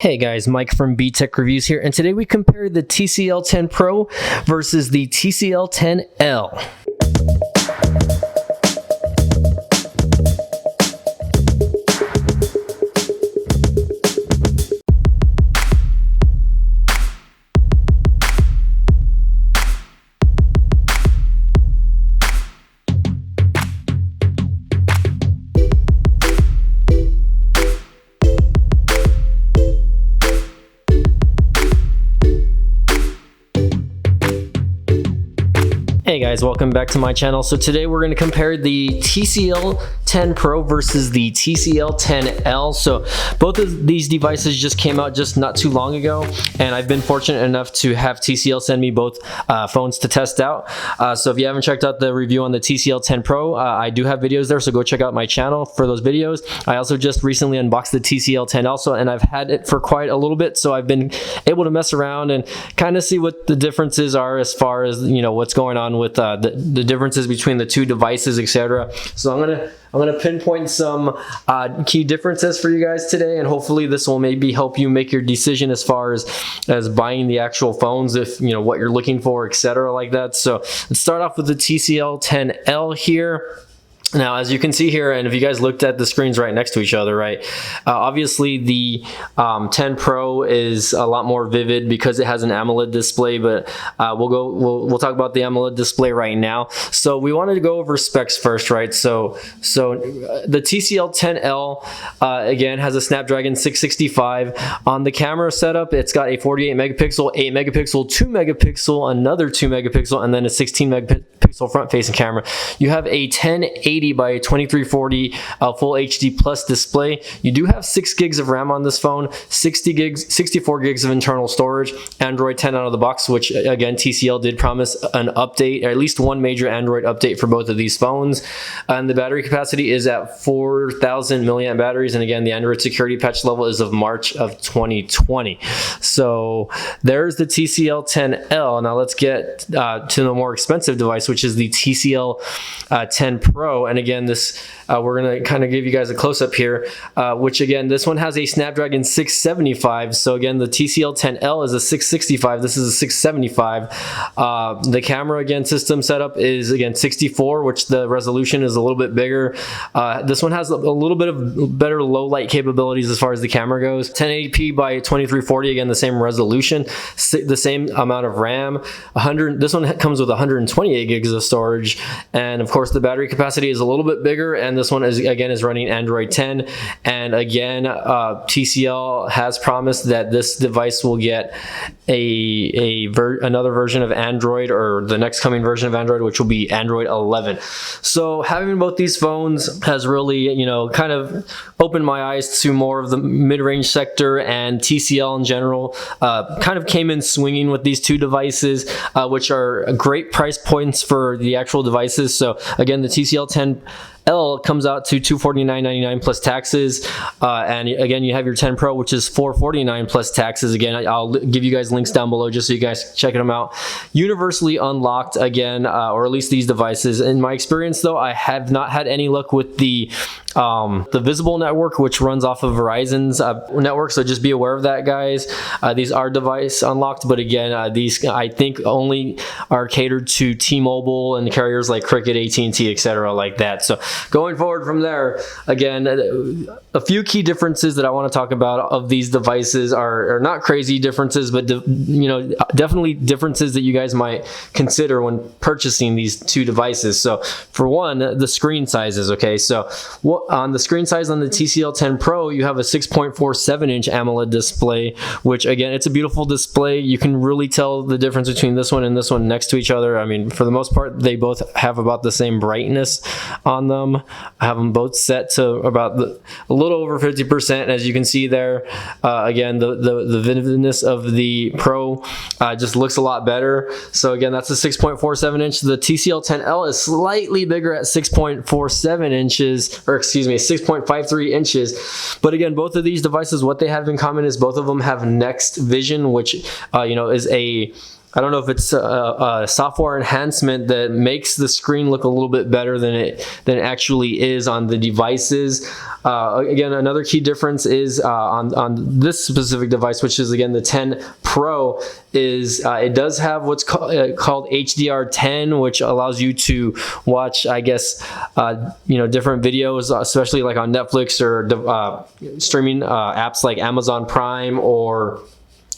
Hey guys, Mike from B-Tech Reviews here, and today we compare the TCL 10 Pro versus the TCL 10L. Hey guys, welcome back to my channel. So today we're going to compare the TCL 10 Pro versus the TCL 10L. So both of these devices just came out just not too long ago, and I've been fortunate enough to have TCL send me both phones to test out. So if you haven't checked out the review on the TCL 10 Pro, I do have videos there, so go check out my channel for those videos. I also just recently unboxed the TCL 10 also, and I've had it for quite a little bit, so I've been able to mess around and kind of see what the differences are as far as, you know, what's going on with the differences between the two devices, etc. So I'm gonna pinpoint some key differences for you guys today, and hopefully this will maybe help you make your decision as far as buying the actual phones, if you know what you're looking for, etc. like that. So let's start off with the TCL 10L here. Now, as you can see here, and if you guys looked at the screens right next to each other, right, obviously the 10 Pro is a lot more vivid because it has an AMOLED display, but we'll talk about the AMOLED display right now. So we wanted to go over specs first, right? So the TCL 10L again has a Snapdragon 665 on the camera setup. It's got a 48 megapixel, 8 megapixel, 2 megapixel, another 2 megapixel, and then a 16 megapixel front-facing camera. You have a 1080 by 2340 full HD plus display. You do have 6 gigs of RAM on this phone, 64 gigs of internal storage, Android 10 out of the box, which again TCL did promise an update, or at least one major Android update for both of these phones. And the battery capacity is at 4,000 milliamp batteries, and again the Android security patch level is of March of 2020. So there's the TCL 10L. Now let's get to the more expensive device, which is the TCL 10 Pro. And again, this we're going to kind of give you guys a close-up here, which again, this one has a Snapdragon 675. So again, the TCL 10L is a 665. This is a 675. The camera, again, system setup is, again, 64, which the resolution is a little bit bigger. This one has a little bit of better low-light capabilities as far as the camera goes. 1080p by 2340, again, the same resolution, the same amount of RAM. This one comes with 128 gigs of storage, and of course, the battery capacity is a little bit bigger, and this one is running Android 10. And again, TCL has promised that this device will get another version of Android, or the next coming version of Android, which will be Android 11. So having both these phones has really, you know, kind of opened my eyes to more of the mid-range sector, and TCL in general kind of came in swinging with these two devices, which are great price points for the actual devices. So again, the TCL 10L comes out to $249.99 plus taxes, and again you have your 10 Pro, which is $449 plus taxes. Again, I'll give you guys links down below just so you guys check them out. Universally unlocked again, or at least these devices. In my experience though, I have not had any luck with the Visible network, which runs off of Verizon's network, so just be aware of that, guys. These are device unlocked, but again, these I think only are catered to T-Mobile and carriers like Cricket, AT&T, etc. like that. So going forward from there, again, a few key differences that I want to talk about of these devices are not crazy differences, but you know, definitely differences that you guys might consider when purchasing these two devices. So for one, the screen sizes. Okay, so on the screen size on the TCL 10 Pro, you have a 6.47 inch AMOLED display, which again, it's a beautiful display. You can really tell the difference between this one and this one next to each other. I mean, for the most part, they both have about the same brightness on them. I have them both set to about a little over 50%, as you can see there. Again, the vividness of the Pro just looks a lot better. So again, that's a 6.47 inch. The TCL 10L is slightly bigger at 6.47 inches, or excuse me, 6.53 inches. But again, both of these devices, what they have in common is both of them have Next Vision, which you know, is a I don't know if it's a software enhancement that makes the screen look a little bit better than it actually is on the devices. Again, another key difference is on this specific device, which is again the 10 Pro, is it does have what's called HDR10, which allows you to watch, I guess, different videos, especially like on Netflix or streaming apps like Amazon Prime or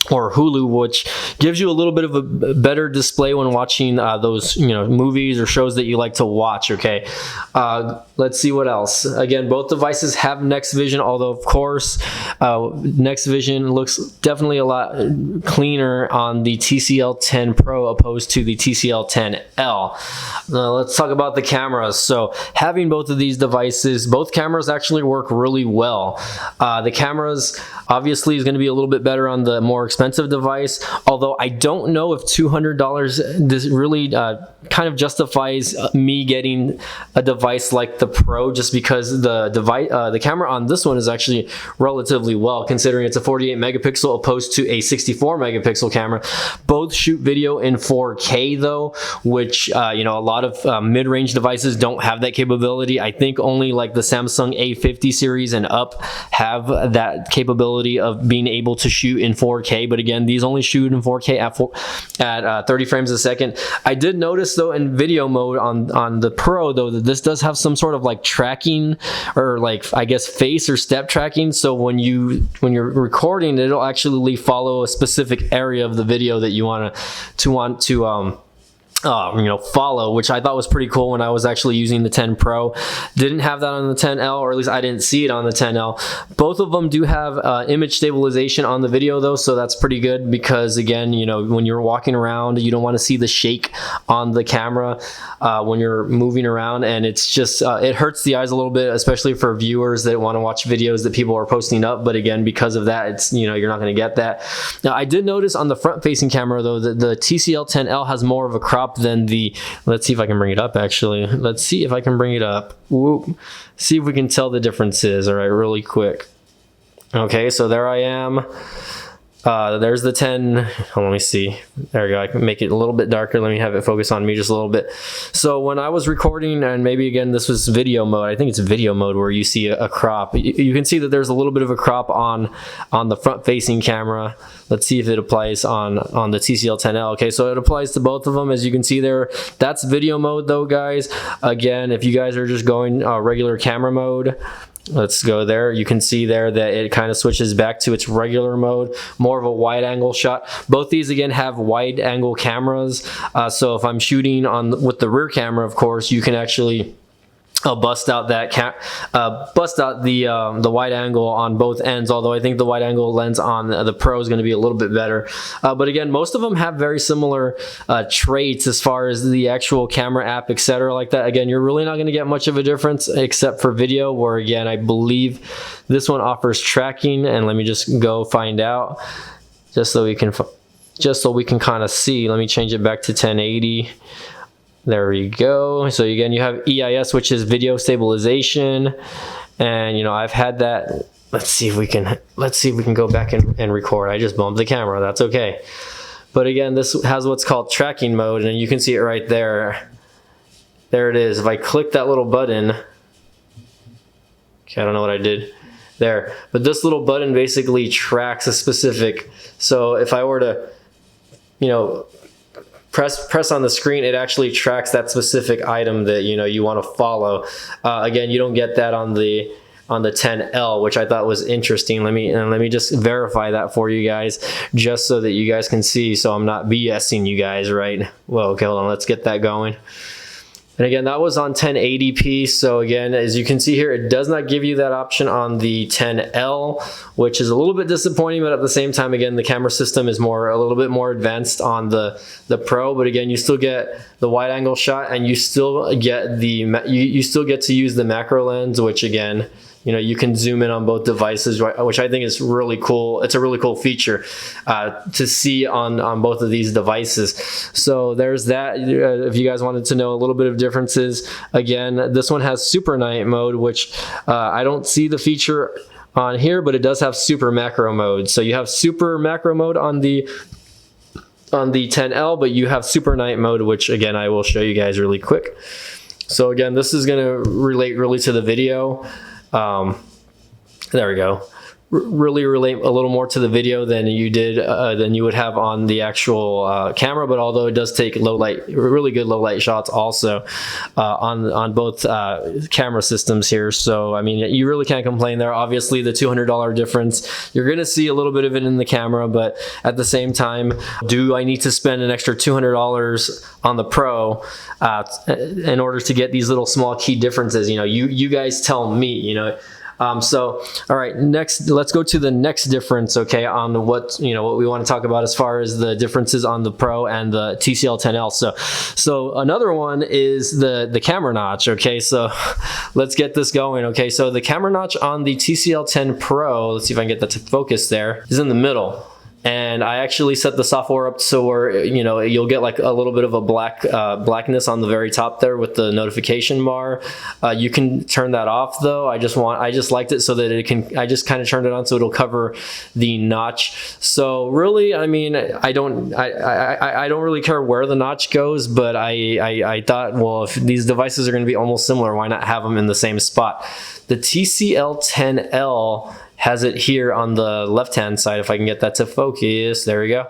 Hulu, which gives you a little bit of a better display when watching those movies or shows that you like to watch. Okay, let's see what else. Again, both devices have Next Vision, although of course Next Vision looks definitely a lot cleaner on the TCL 10 Pro opposed to the TCL 10L. Let's talk about the cameras. So having both of these devices, both cameras actually work really well. The cameras obviously is going to be a little bit better on the more expensive device, although I don't know if $200 this really kind of justifies me getting a device like the Pro, just because the camera on this one is actually relatively well, considering it's a 48 megapixel opposed to a 64 megapixel camera. Both shoot video in 4K though, which a lot of mid-range devices don't have that capability. I think only like the Samsung A50 series and up have that capability of being able to shoot in 4K, but again, these only shoot in 4K at 30 frames a second. I did notice though in video mode on the Pro though that this does have some sort of like tracking, or like I guess face or step tracking, so when you're recording, it'll actually follow a specific area of the video that you want to follow, which I thought was pretty cool when I was actually using the 10 Pro. Didn't have that on the 10L, or at least I didn't see it on the 10L. Both of them do have image stabilization on the video though, so that's pretty good, because again, when you're walking around, you don't want to see the shake on the camera when you're moving around, and it's just it hurts the eyes a little bit, especially for viewers that want to watch videos that people are posting up. But again, because of that, it's you're not going to get that. Now I did notice on the front facing camera though that the TCL 10L has more of a crop than the, let's see if I can bring it up actually. Let's see if I can bring it up. Whoop. See if we can tell the differences. All right, really quick. Okay, so there I am. There's the 10. Oh, let me see. There we go. I can make it a little bit darker. Let me have it focus on me just a little bit. So when I was recording, and maybe again this was video mode, I think it's video mode where you see a crop. You can see that there's a little bit of a crop on the front facing camera. Let's see if it applies on the TCL 10L. Okay, so it applies to both of them, as you can see there. That's video mode though, guys. Again, if you guys are just going regular camera mode, let's go there. You can see there that it kind of switches back to its regular mode, more of a wide angle shot. Both these again have wide angle cameras, so if I'm shooting with the rear camera, of course, you can actually bust out the wide angle on both ends, although I think the wide angle lens on the Pro is going to be a little bit better. But again, most of them have very similar traits as far as the actual camera app, etc. like that. Again, you're really not going to get much of a difference except for video, where again, I believe this one offers tracking, and let me just go find out just so we can kind of see. Let me change it back to 1080. There we go. So again, you have EIS, which is video stabilization, and I've had that. Let's see if we can go back and record. I just bumped the camera. That's okay. But again, this has what's called tracking mode, and you can see it right there. There it is. If I click that little button, okay, I don't know what I did there, but this little button basically tracks a specific. So if I were to, press on the screen, it actually tracks that specific item that you want to follow. Again, you don't get that on the 10L, which I thought was interesting. Let me just verify that for you guys, just so that you guys can see, so I'm not BSing you guys, right? Well, okay, hold on, let's get that going. And again, that was on 1080p. So again, as you can see here, it does not give you that option on the 10L, which is a little bit disappointing, but at the same time, again, the camera system is a little bit more advanced on the Pro. But again, you still get the wide angle shot, and you still get you still get to use the macro lens, which again, you can zoom in on both devices, which I think is really cool. It's a really cool feature to see on both of these devices. So there's that. If you guys wanted to know a little bit of differences, again, this one has super night mode, which I don't see the feature on here, but it does have super macro mode. So you have super macro mode on the on the 10L, but you have super night mode, which again I will show you guys really quick. So again, this is going to relate really to the video. There we go. Really relate a little more to the video than you would have on the actual camera, but although it does take low light, really good low light shots also on both camera systems here. So I mean, you really can't complain there. Obviously the $200 difference, you're gonna see a little bit of it in the camera, but at the same time, do I need to spend an extra $200 on the Pro in order to get these little small key differences? You know, you guys tell me, you know. So, all right, next, let's go to the next difference, okay, on what we want to talk about as far as the differences on the Pro and the TCL 10L. So another one is the camera notch, okay, so let's get this going, okay. So the camera notch on the TCL 10 Pro, let's see if I can get that to focus there, is in the middle. And I actually set the software up so where, you know, you'll get like a little bit of a blackness on the very top there with the notification bar. You can turn that off though. I just liked it so that it can, I just kind of turned it on so it'll cover the notch. So really, I mean, I don't really care where the notch goes, but I thought, well, if these devices are going to be almost similar, why not have them in the same spot? The TCL 10L has it here on the left hand side. If I can get that to focus, there we go.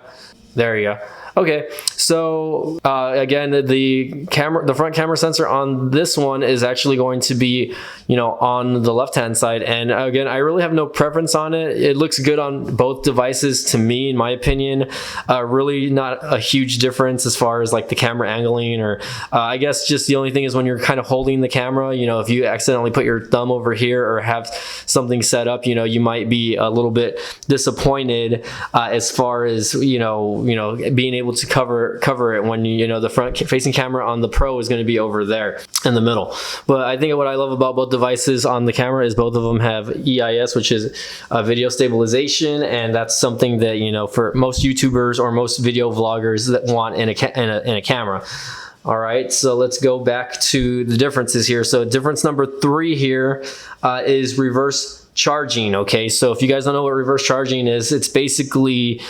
There you go. Okay, so again, the front camera sensor on this one is actually going to be, you know, on the left-hand side. And again, I really have no preference on it. It looks good on both devices to me, in my opinion. Really not a huge difference as far as like the camera angling, or I guess just the only thing is when you're kind of holding the camera, you know, if you accidentally put your thumb over here or have something set up, you know, you might be a little bit disappointed as far as, you know, being able to cover it when you know the front facing camera on the Pro is going to be over there in the middle. But I think what I love about both devices on the camera is both of them have EIS, which is video stabilization, and that's something that, you know, for most YouTubers or most video vloggers that want in a camera. All right, so let's go back to the differences here. So difference number 3 here is reverse charging. Okay, so if you guys don't know what reverse charging is, it's basically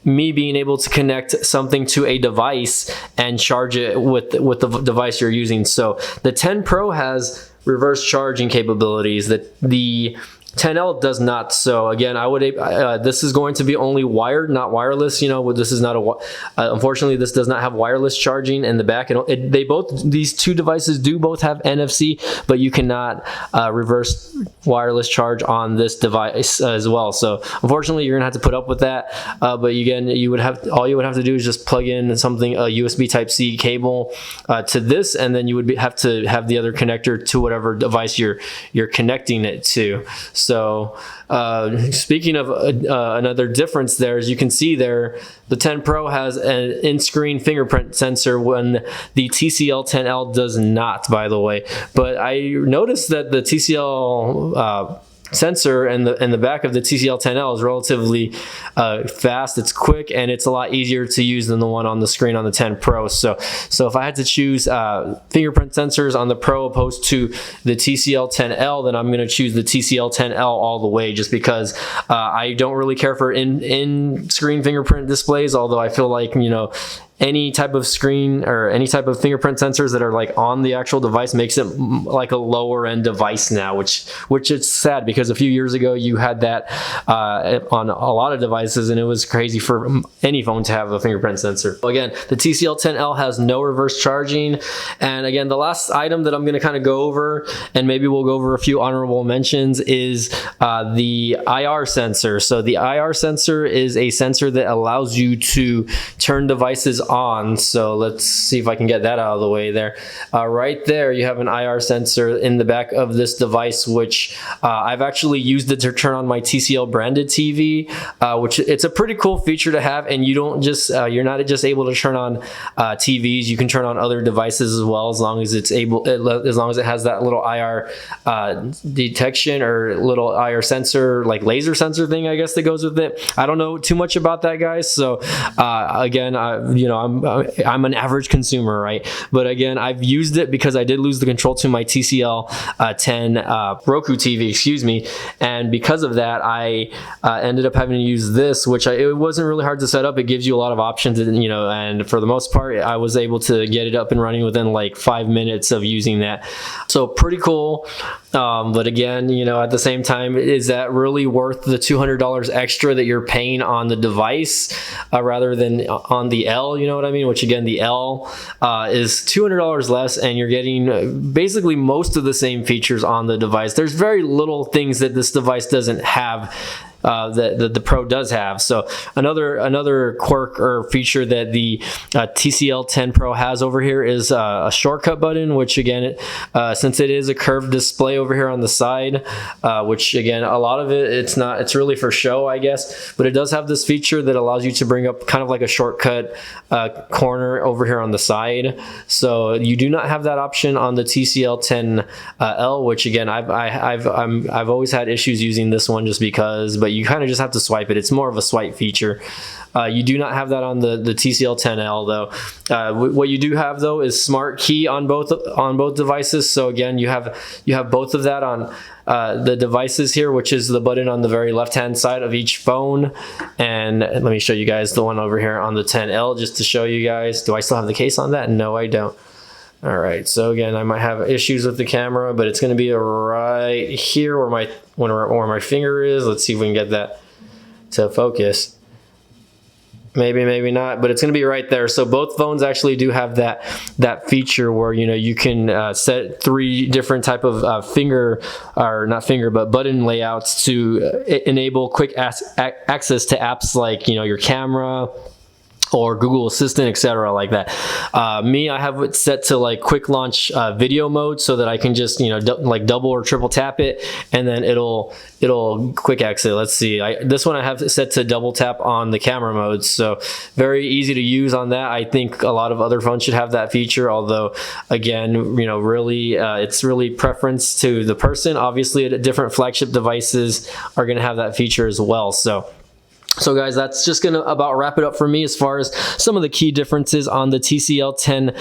me being able to connect something to a device and charge it with the device you're using. So the 10 Pro has reverse charging capabilities that the 10L does not. So again, I would this is going to be only wired, not wireless. You know, this is not a unfortunately this does not have wireless charging in the back. These two devices do both have NFC, but you cannot reverse wireless charge on this device as well. So unfortunately, you're gonna have to put up with that. But again, all you would have to do is just plug in something, a USB Type-C cable to this, and then you would have to have the other connector to whatever device you're connecting it to. So speaking of another difference there, as you can see there, the 10 Pro has an in-screen fingerprint sensor when the TCL 10L does not, by the way. But I noticed that the TCL sensor and the back of the TCL 10L is relatively fast, it's quick, and it's a lot easier to use than the one on the screen on the 10 Pro. So if I had to choose fingerprint sensors on the Pro opposed to the TCL 10L, then I'm going to choose the TCL 10L all the way, just because I don't really care for in-screen fingerprint displays, although I feel like, you know, any type of screen or any type of fingerprint sensors that are like on the actual device makes it like a lower end device now, which is sad, because a few years ago you had that on a lot of devices, and it was crazy for any phone to have a fingerprint sensor. Again, the TCL 10L has no reverse charging. And again, the last item that I'm going to kind of go over, and maybe we'll go over a few honorable mentions, is the IR sensor. So the IR sensor is a sensor that allows you to turn devices on. So let's see if I can get that out of the way there. Right there you have an IR sensor in the back of this device, which I've actually used it to turn on my TCL branded TV, which it's a pretty cool feature to have. And you don't just you're not just able to turn on TVs, you can turn on other devices as well, as long as it has that little IR detection or little IR sensor, like laser sensor thing, I guess, that goes with it. I don't know too much about that, guys. So again, you know, know, I'm an average consumer, right? But again, I've used it because I did lose the control to my TCL 10 Roku TV, excuse me, and because of that, I ended up having to use this, which it wasn't really hard to set up. It gives you a lot of options, and you know, and for the most part, I was able to get it up and running within like 5 minutes of using that. So pretty cool. But again, you know, at the same time, is that really worth the $200 extra that you're paying on the device rather than on the L? You know what I mean? Which again, the L is $200 less, and you're getting basically most of the same features on the device. There's very little things that this device doesn't have that the Pro does have. So another quirk or feature that the TCL 10 Pro has over here is a shortcut button, which again, since it is a curved display over here on the side, which again, a lot of it's really for show, I guess, but it does have this feature that allows you to bring up kind of like a shortcut corner over here on the side. So you do not have that option on the TCL 10 L, which again, I've always had issues using this one just because, but you kind of just have to swipe it. It's more of a swipe feature. You do not have that on the TCL 10L though. What you do have though is smart key on both devices. So again, you have both of that on the devices here, which is the button on the very left hand side of each phone. And let me show you guys the one over here on the 10L just to show you guys. Do I still have the case on that? No, I don't. All right, so again, I might have issues with the camera, but it's going to be right here where my finger is. Let's see if we can get that to focus. Maybe, maybe not, but it's going to be right there. So both phones actually do have that feature where, you know, you can set 3 different type of button layouts to enable quick access to apps like, you know, your camera or Google Assistant, etc. like that. Me, I have it set to like quick launch video mode so that I can just, you know, like double or triple tap it, and then it'll quick exit. Let's see, this one I have it set to double tap on the camera mode, so very easy to use on that. I think a lot of other phones should have that feature, although again, you know, really it's really preference to the person. Obviously different flagship devices are going to have that feature as well. So guys, that's just gonna about wrap it up for me as far as some of the key differences on the TCL 10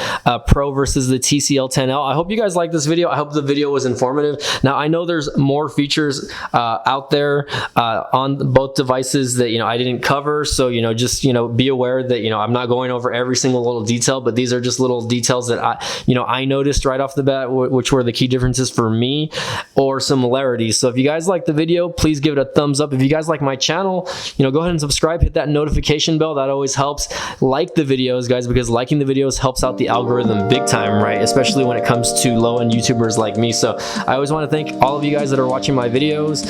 Pro versus the TCL 10L. I hope you guys liked this video. I hope the video was informative. Now, I know there's more features out there on both devices that, you know, I didn't cover. So, you know, just, you know, be aware that, you know, I'm not going over every single little detail, but these are just little details that I noticed right off the bat, which were the key differences for me or similarities. So if you guys like the video, please give it a thumbs up. If you guys like my channel, you know, go ahead and subscribe, hit that notification bell. That always helps. Like the videos, guys, because liking the videos helps out the algorithm big time, right? Especially when it comes to low-end YouTubers like me. So I always want to thank all of you guys that are watching my videos.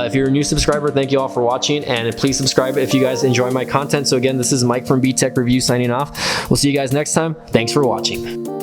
If you're a new subscriber, thank you all for watching, and please subscribe if you guys enjoy my content. So again, this is Mike from B Tech Review signing off. We'll see you guys next time. Thanks for watching.